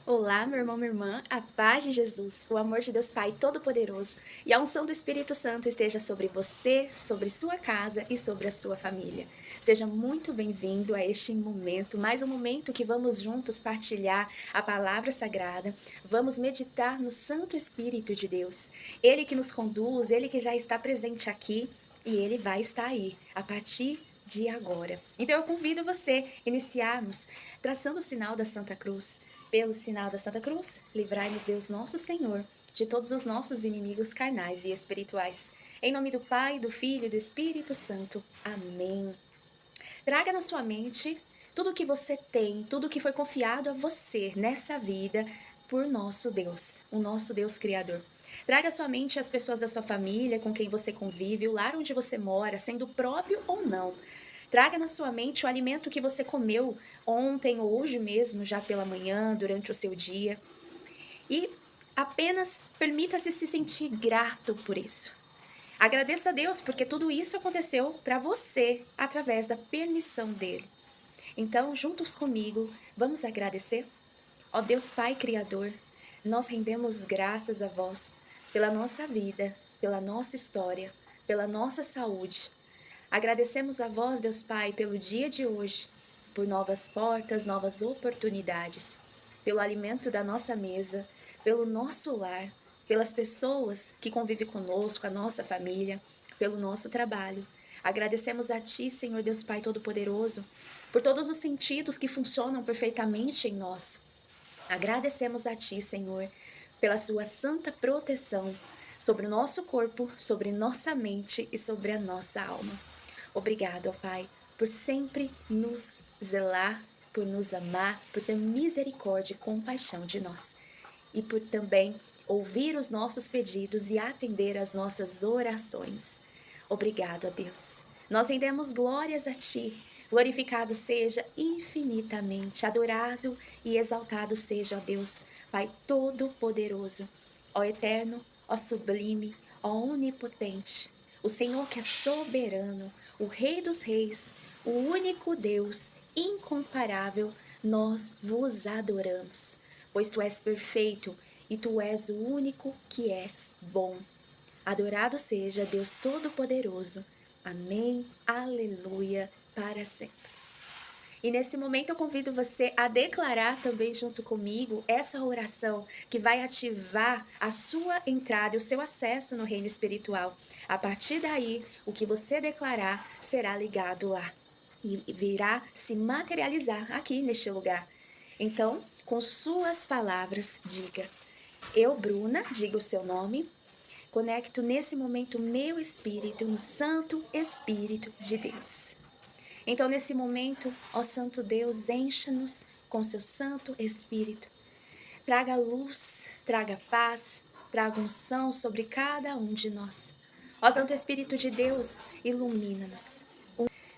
Olá, meu irmão, minha irmã, a paz de Jesus, o amor de Deus Pai Todo-Poderoso e a unção do Espírito Santo esteja sobre você, sobre sua casa e sobre a sua família. Seja muito bem-vindo a este momento, mais um momento que vamos juntos partilhar a palavra sagrada, vamos meditar no Santo Espírito de Deus, Ele que nos conduz, Ele que já está presente aqui e Ele vai estar aí a partir de agora. Então eu convido você a iniciarmos traçando o sinal da Santa Cruz. Pelo sinal da Santa Cruz, livrai-nos Deus nosso Senhor de todos os nossos inimigos carnais e espirituais. Em nome do Pai, do Filho e do Espírito Santo. Amém. Traga na sua mente tudo o que você tem, tudo o que foi confiado a você nessa vida por nosso Deus, o nosso Deus Criador. Traga à sua mente as pessoas da sua família, com quem você convive, o lar onde você mora, sendo próprio ou não. Traga na sua mente o alimento que você comeu ontem ou hoje mesmo, já pela manhã, durante o seu dia. E apenas permita-se se sentir grato por isso. Agradeça a Deus porque tudo isso aconteceu para você através da permissão dele. Então, juntos comigo, vamos agradecer? Ó Deus Pai Criador, nós rendemos graças a vós pela nossa vida, pela nossa história, pela nossa saúde. Agradecemos a vós, Deus Pai, pelo dia de hoje, por novas portas, novas oportunidades, pelo alimento da nossa mesa, pelo nosso lar, pelas pessoas que convivem conosco, a nossa família, pelo nosso trabalho. Agradecemos a Ti, Senhor Deus Pai Todo-Poderoso, por todos os sentidos que funcionam perfeitamente em nós. Agradecemos a Ti, Senhor, pela Sua santa proteção sobre o nosso corpo, sobre nossa mente e sobre a nossa alma. Obrigado, ó Pai, por sempre nos zelar, por nos amar, por ter misericórdia e compaixão de nós. E por também ouvir os nossos pedidos e atender às nossas orações. Obrigado, ó Deus. Nós rendemos glórias a Ti. Glorificado seja infinitamente, adorado e exaltado seja, ó Deus, Pai Todo-Poderoso, ó Eterno, ó Sublime, ó Onipotente, o Senhor que é soberano, o Rei dos Reis, o único Deus, incomparável, nós vos adoramos, pois Tu és perfeito e Tu és o único que és bom. Adorado seja Deus Todo-Poderoso. Amém, aleluia, para sempre. E nesse momento eu convido você a declarar também junto comigo essa oração que vai ativar a sua entrada e o seu acesso no reino espiritual. A partir daí, o que você declarar será ligado lá e virá se materializar aqui neste lugar. Então, com suas palavras, diga: Eu, Bruna, diga o seu nome, conecto nesse momento meu espírito no Santo Espírito de Deus. Então, nesse momento, ó Santo Deus, encha-nos com seu Santo Espírito. Traga luz, traga paz, traga unção sobre cada um de nós. Ó Santo Espírito de Deus, ilumina-nos.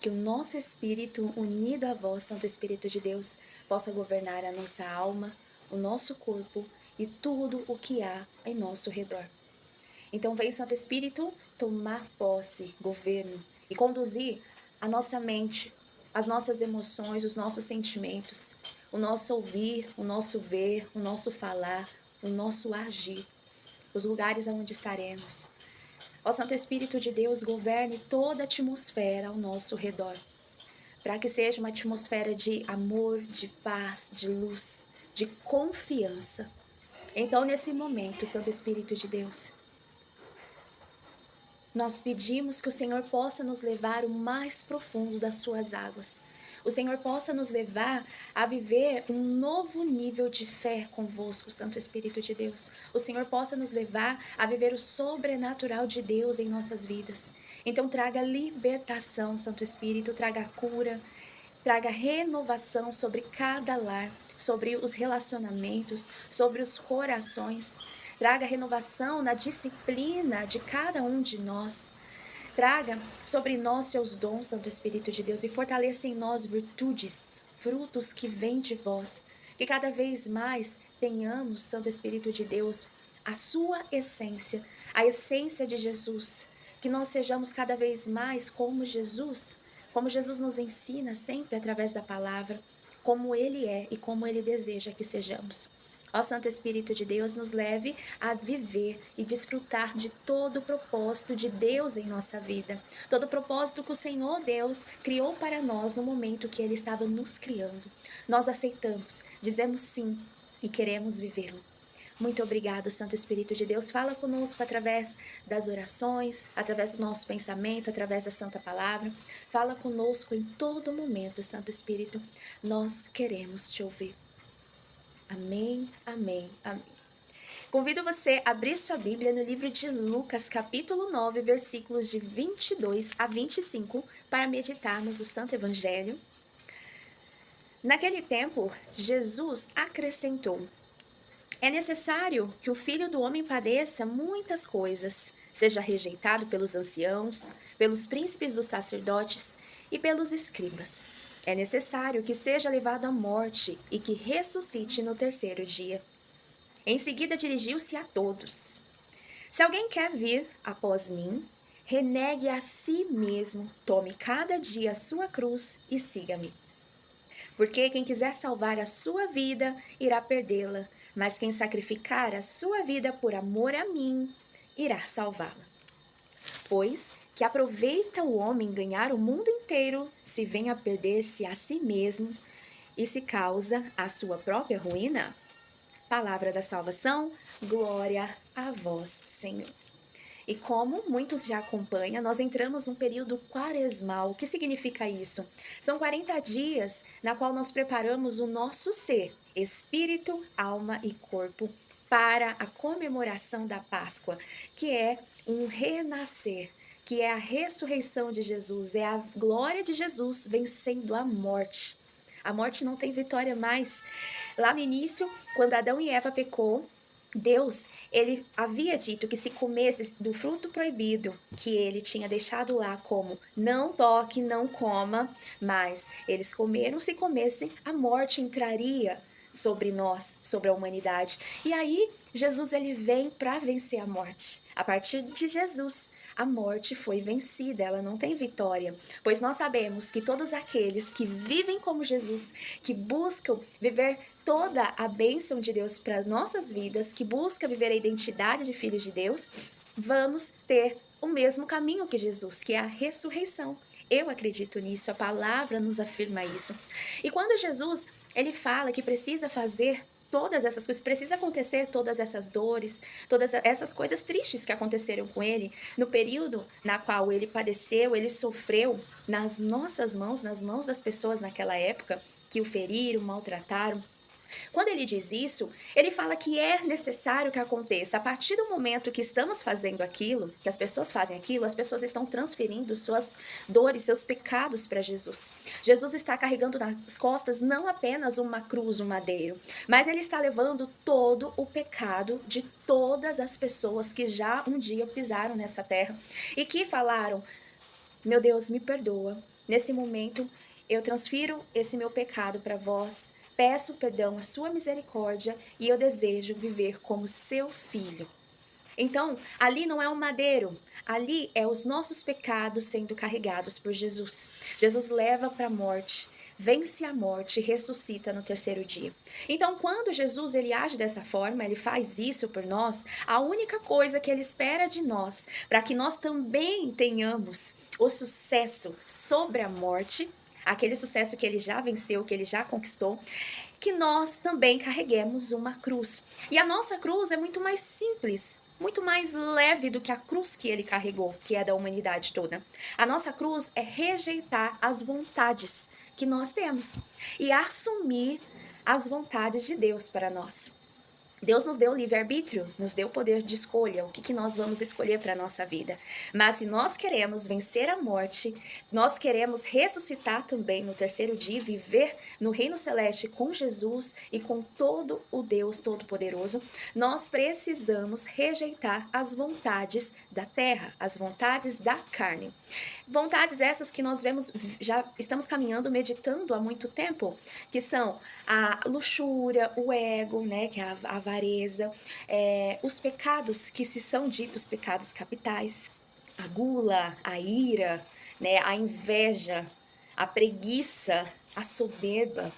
Que o nosso espírito, unido a vós, Santo Espírito de Deus, possa governar a nossa alma, o nosso corpo e tudo o que há em nosso redor. Então vem, Santo Espírito, tomar posse, governo e conduzir a nossa mente, as nossas emoções, os nossos sentimentos, o nosso ouvir, o nosso ver, o nosso falar, o nosso agir, os lugares aonde estaremos. Ó Santo Espírito de Deus, governe toda a atmosfera ao nosso redor, para que seja uma atmosfera de amor, de paz, de luz, de confiança. Então, nesse momento, Santo Espírito de Deus, nós pedimos que o Senhor possa nos levar o mais profundo das suas águas. O Senhor possa nos levar a viver um novo nível de fé convosco, Santo Espírito de Deus. O Senhor possa nos levar a viver o sobrenatural de Deus em nossas vidas. Então traga libertação, Santo Espírito, traga cura, traga renovação sobre cada lar, sobre os relacionamentos, sobre os corações. Traga renovação na disciplina de cada um de nós. Traga sobre nós seus dons, Santo Espírito de Deus, e fortaleça em nós virtudes, frutos que vêm de vós. Que cada vez mais tenhamos, Santo Espírito de Deus, a sua essência, a essência de Jesus. Que nós sejamos cada vez mais como Jesus nos ensina sempre através da palavra, como Ele é e como Ele deseja que sejamos. Ó Santo Espírito de Deus, nos leve a viver e desfrutar de todo o propósito de Deus em nossa vida. Todo o propósito que o Senhor Deus criou para nós no momento que Ele estava nos criando. Nós aceitamos, dizemos sim e queremos vivê-lo. Muito obrigada, Santo Espírito de Deus. Fala conosco através das orações, através do nosso pensamento, através da Santa Palavra. Fala conosco em todo momento, Santo Espírito. Nós queremos te ouvir. Amém, amém, amém. Convido você a abrir sua Bíblia no livro de Lucas, capítulo 9, versículos de 22 a 25, para meditarmos o Santo Evangelho. Naquele tempo, Jesus acrescentou: é necessário que o Filho do Homem padeça muitas coisas, seja rejeitado pelos anciãos, pelos príncipes dos sacerdotes e pelos escribas. É necessário que seja levado à morte e que ressuscite no terceiro dia. Em seguida dirigiu-se a todos: se alguém quer vir após mim, renegue a si mesmo, tome cada dia a sua cruz e siga-me. Porque quem quiser salvar a sua vida, irá perdê-la, mas quem sacrificar a sua vida por amor a mim, irá salvá-la. Pois que aproveita o homem ganhar o mundo inteiro, se vem a perder-se a si mesmo e se causa a sua própria ruína? Palavra da salvação, glória a vós, Senhor. E como muitos já acompanham, nós entramos num período quaresmal. O que significa isso? São 40 dias na qual nós preparamos o nosso ser, espírito, alma e corpo, para a comemoração da Páscoa, que é um renascer, que é a ressurreição de Jesus, é a glória de Jesus vencendo a morte. A morte não tem vitória mais. Lá no início, quando Adão e Eva pecou, Deus, ele havia dito que se comesse do fruto proibido, que ele tinha deixado lá como não toque, não coma, mas eles comeram, se comessem, a morte entraria sobre nós, sobre a humanidade. E aí, Jesus ele vem para vencer a morte. A partir de Jesus, a morte foi vencida, ela não tem vitória, pois nós sabemos que todos aqueles que vivem como Jesus, que buscam viver toda a bênção de Deus para nossas vidas, que busca viver a identidade de filhos de Deus, vamos ter o mesmo caminho que Jesus, que é a ressurreição. Eu acredito nisso, a palavra nos afirma isso. E quando Jesus, ele fala que precisa fazer todas essas coisas, precisa acontecer todas essas dores, todas essas coisas tristes que aconteceram com ele, no período na qual ele padeceu, ele sofreu nas nossas mãos, nas mãos das pessoas naquela época, que o feriram, maltrataram. Quando ele diz isso, ele fala que é necessário que aconteça. A partir do momento que estamos fazendo aquilo, que as pessoas fazem aquilo, as pessoas estão transferindo suas dores, seus pecados para Jesus. Jesus está carregando nas costas não apenas uma cruz, um madeiro, mas ele está levando todo o pecado de todas as pessoas que já um dia pisaram nessa terra e que falaram: meu Deus, me perdoa. Nesse momento, eu transfiro esse meu pecado para vós. Peço perdão à sua misericórdia e eu desejo viver como seu filho. Então, ali não é um madeiro, ali é os nossos pecados sendo carregados por Jesus. Jesus leva para a morte, vence a morte e ressuscita no terceiro dia. Então, quando Jesus ele age dessa forma, ele faz isso por nós, a única coisa que ele espera de nós, para que nós também tenhamos o sucesso sobre a morte, aquele sucesso que ele já venceu, que ele já conquistou, que nós também carreguemos uma cruz. E a nossa cruz é muito mais simples, muito mais leve do que a cruz que ele carregou, que é da humanidade toda. A nossa cruz é rejeitar as vontades que nós temos e assumir as vontades de Deus para nós. Deus nos deu livre-arbítrio, nos deu poder de escolha, o que nós vamos escolher para a nossa vida. Mas se nós queremos vencer a morte, nós queremos ressuscitar também no terceiro dia, viver no reino celeste com Jesus e com todo o Deus Todo-Poderoso, nós precisamos rejeitar as vontades da terra, as vontades da carne. Vontades essas que nós vemos, já estamos caminhando, meditando há muito tempo, que são a luxúria, o ego, né, que é a avareza, os pecados que se são ditos pecados capitais, a gula, a ira, né, a inveja, a preguiça, a soberba.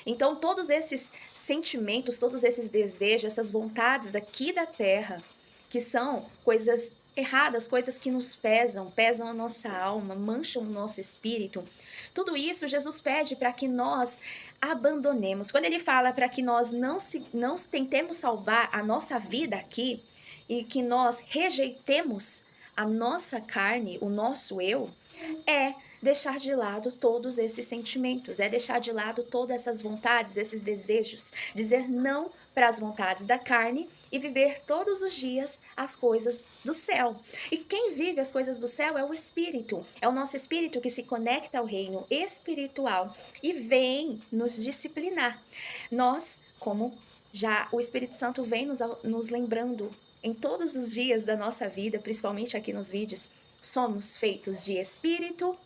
Então, todos esses sentimentos, todos esses desejos, essas vontades aqui da terra, que são coisas erradas, coisas que nos pesam, pesam a nossa alma, mancham o nosso espírito, tudo isso Jesus pede para que nós abandonemos. Quando ele fala para que nós não tentemos salvar a nossa vida aqui e que nós rejeitemos a nossa carne, o nosso eu, é deixar de lado todos esses sentimentos, é deixar de lado todas essas vontades, esses desejos, dizer não para as vontades da carne e viver todos os dias as coisas do céu. E quem vive as coisas do céu é o Espírito, é o nosso Espírito que se conecta ao reino espiritual e vem nos disciplinar. Nós, como já o Espírito Santo vem nos lembrando em todos os dias da nossa vida, principalmente aqui nos vídeos, somos feitos de espírito,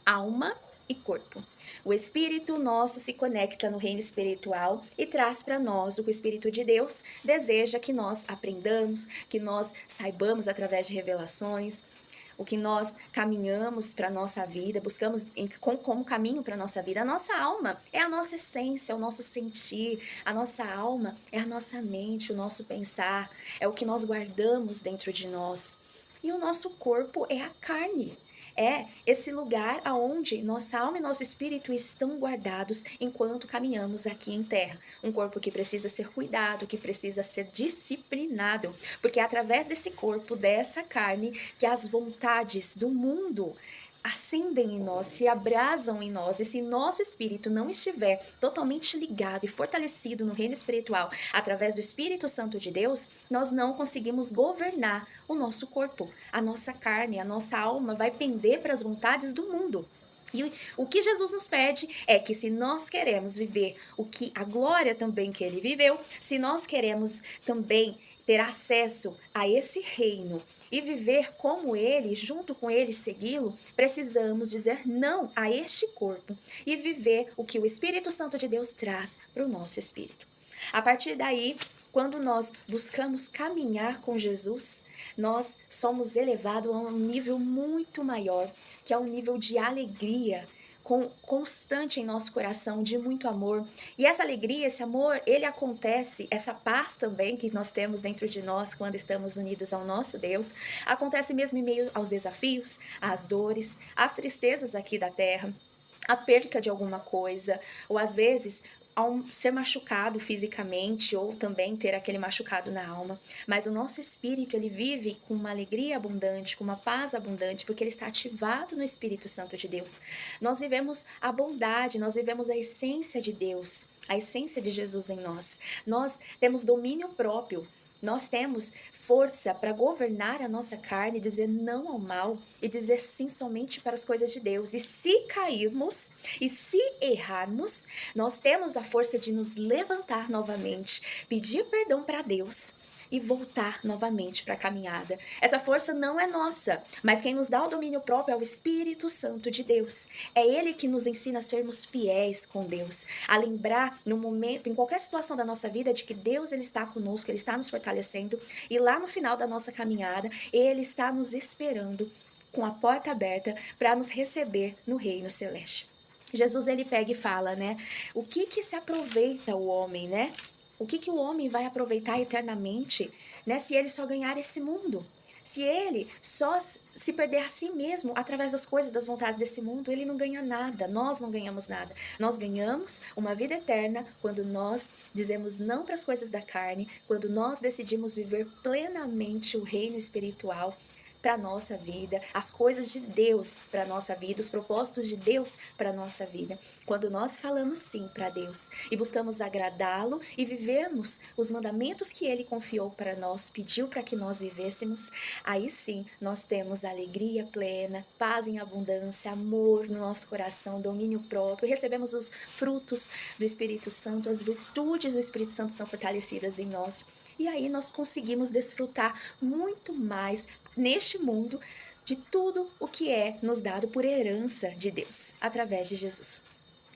alma e corpo. O espírito nosso se conecta no reino espiritual e traz para nós o que o Espírito de Deus deseja que nós aprendamos, que nós saibamos através de revelações, o que nós caminhamos para a nossa vida, buscamos como caminho para a nossa vida. A nossa alma é a nossa essência, é o nosso sentir, a nossa alma é a nossa mente, o nosso pensar, é o que nós guardamos dentro de nós. E o nosso corpo é a carne. É esse lugar aonde nossa alma e nosso espírito estão guardados enquanto caminhamos aqui em terra. Um corpo que precisa ser cuidado, que precisa ser disciplinado, porque é através desse corpo, dessa carne, que as vontades do mundo acendem em nós, se abrasam em nós, e se nosso espírito não estiver totalmente ligado e fortalecido no reino espiritual, através do Espírito Santo de Deus, nós não conseguimos governar o nosso corpo, a nossa carne, a nossa alma vai pender para as vontades do mundo. E o que Jesus nos pede é que se nós queremos viver o que a glória também que ele viveu, se nós queremos também ter acesso a esse reino e viver como ele, junto com ele, segui-lo, precisamos dizer não a este corpo e viver o que o Espírito Santo de Deus traz para o nosso espírito. A partir daí, quando nós buscamos caminhar com Jesus, nós somos elevados a um nível muito maior, que é um nível de alegria, constante em nosso coração, de muito amor. E essa alegria, esse amor, ele acontece, essa paz também que nós temos dentro de nós quando estamos unidos ao nosso Deus, acontece mesmo em meio aos desafios, às dores, às tristezas aqui da terra, a perca de alguma coisa, ou às vezes ao ser machucado fisicamente ou também ter aquele machucado na alma. Mas o nosso espírito, ele vive com uma alegria abundante, com uma paz abundante, porque ele está ativado no Espírito Santo de Deus. Nós vivemos a bondade, nós vivemos a essência de Deus, a essência de Jesus em nós. Nós temos domínio próprio, nós temos força para governar a nossa carne, dizer não ao mal e dizer sim somente para as coisas de Deus. E se cairmos e se errarmos, nós temos a força de nos levantar novamente, pedir perdão para Deus e voltar novamente para a caminhada. Essa força não é nossa, mas quem nos dá o domínio próprio é o Espírito Santo de Deus. É Ele que nos ensina a sermos fiéis com Deus, a lembrar no momento, em qualquer situação da nossa vida, de que Deus ele está conosco, Ele está nos fortalecendo e lá no final da nossa caminhada, Ele está nos esperando com a porta aberta para nos receber no reino celeste. Jesus ele pega e fala, né? O que se aproveita o homem, né? O que o homem vai aproveitar eternamente, né, se ele só ganhar esse mundo? Se ele só se perder a si mesmo através das coisas, das vontades desse mundo, ele não ganha nada, nós não ganhamos nada. Nós ganhamos uma vida eterna quando nós dizemos não para as coisas da carne, quando nós decidimos viver plenamente o reino espiritual para a nossa vida, as coisas de Deus para a nossa vida, os propósitos de Deus para a nossa vida. Quando nós falamos sim para Deus e buscamos agradá-lo e vivemos os mandamentos que Ele confiou para nós, pediu para que nós vivêssemos, aí sim nós temos alegria plena, paz em abundância, amor no nosso coração, domínio próprio, recebemos os frutos do Espírito Santo, as virtudes do Espírito Santo são fortalecidas em nós. E aí nós conseguimos desfrutar muito mais neste mundo de tudo o que é nos dado por herança de Deus, através de Jesus.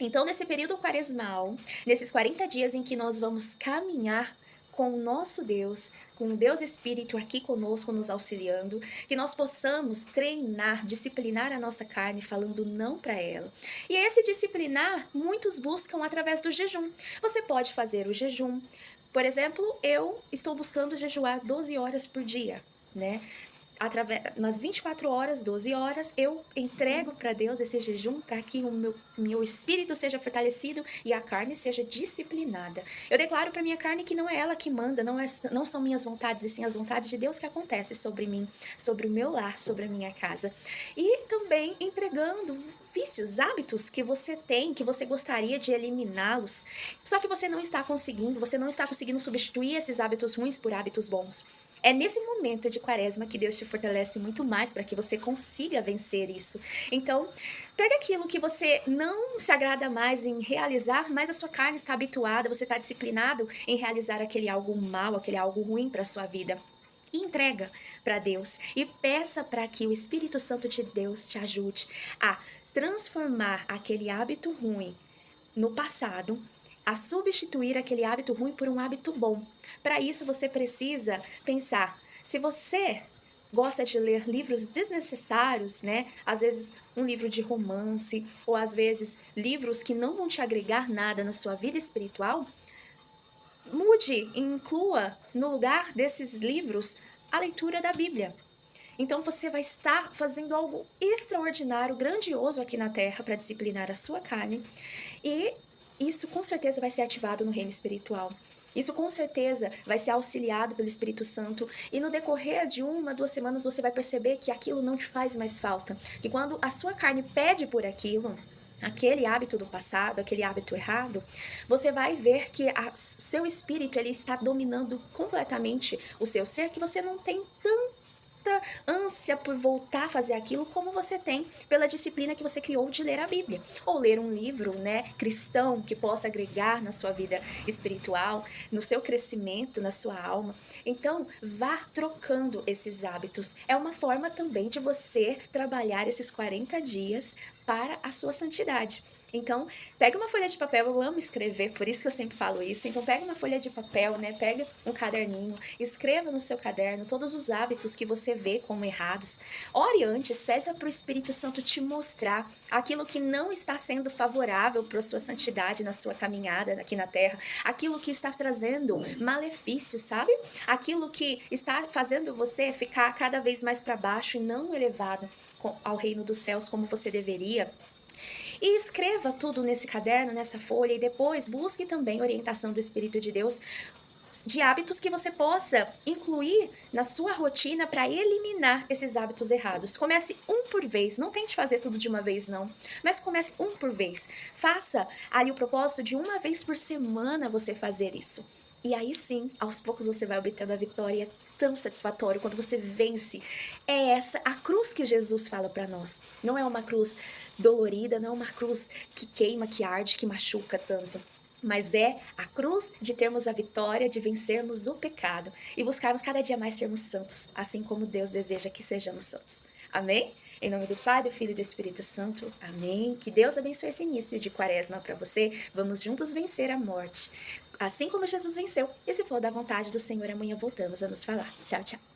Então, nesse período quaresmal, nesses 40 dias em que nós vamos caminhar com o nosso Deus, com o Deus Espírito aqui conosco, nos auxiliando, que nós possamos treinar, disciplinar a nossa carne, falando não para ela. E esse disciplinar, muitos buscam através do jejum. Você pode fazer o jejum. Por exemplo, eu estou buscando jejuar 12 horas por dia, né? Nas 24 horas, 12 horas, eu entrego para Deus esse jejum para que o meu espírito seja fortalecido e a carne seja disciplinada. Eu declaro para minha carne que não é ela que manda, não são minhas vontades, e sim as vontades de Deus que acontecem sobre mim, sobre o meu lar, sobre a minha casa. E também entregando vícios, hábitos que você tem, que você gostaria de eliminá-los, só que você não está conseguindo substituir esses hábitos ruins por hábitos bons. É nesse momento de quaresma que Deus te fortalece muito mais para que você consiga vencer isso. Então, pega aquilo que você não se agrada mais em realizar, mas a sua carne está habituada, você está disciplinado em realizar aquele algo mal, aquele algo ruim para a sua vida. E entrega para Deus e peça para que o Espírito Santo de Deus te ajude a transformar aquele hábito ruim no passado, a substituir aquele hábito ruim por um hábito bom. Para isso, você precisa pensar, se você gosta de ler livros desnecessários, né? Às vezes um livro de romance, ou às vezes livros que não vão te agregar nada na sua vida espiritual, mude e inclua no lugar desses livros a leitura da Bíblia. Então você vai estar fazendo algo extraordinário, grandioso aqui na Terra para disciplinar a sua carne, e isso com certeza vai ser ativado no reino espiritual. Isso com certeza vai ser auxiliado pelo Espírito Santo, e no decorrer de 1, 2 semanas você vai perceber que aquilo não te faz mais falta, que quando a sua carne pede por aquilo, aquele hábito do passado, aquele hábito errado, você vai ver que seu espírito ele está dominando completamente o seu ser, que você não tem tanta ânsia por voltar a fazer aquilo como você tem pela disciplina que você criou de ler a Bíblia, ou ler um livro, né, cristão que possa agregar na sua vida espiritual, no seu crescimento, na sua alma. Então, vá trocando esses hábitos. É uma forma também de você trabalhar esses 40 dias para a sua santidade. Então, pega uma folha de papel, eu amo escrever, por isso que eu sempre falo isso. Então, pega uma folha de papel, né? Pega um caderninho, escreva no seu caderno todos os hábitos que você vê como errados. Ore antes, peça para o Espírito Santo te mostrar aquilo que não está sendo favorável para a sua santidade na sua caminhada aqui na Terra, aquilo que está trazendo malefício, sabe? Aquilo que está fazendo você ficar cada vez mais para baixo e não elevado ao reino dos céus como você deveria. E escreva tudo nesse caderno, nessa folha, e depois busque também orientação do Espírito de Deus de hábitos que você possa incluir na sua rotina para eliminar esses hábitos errados. Comece um por vez, não tente fazer tudo de uma vez não, mas comece um por vez. Faça ali o propósito de 1 vez por semana você fazer isso. E aí sim, aos poucos você vai obtendo a vitória. É tão satisfatório quando você vence. É essa a cruz que Jesus fala para nós. Não é uma cruz dolorida, não é uma cruz que queima, que arde, que machuca tanto. Mas é a cruz de termos a vitória, de vencermos o pecado e buscarmos cada dia mais sermos santos, assim como Deus deseja que sejamos santos. Amém? Em nome do Pai, do Filho e do Espírito Santo. Amém. Que Deus abençoe esse início de quaresma para você. Vamos juntos vencer a morte, assim como Jesus venceu. E se for da vontade do Senhor, amanhã voltamos a nos falar. Tchau, tchau.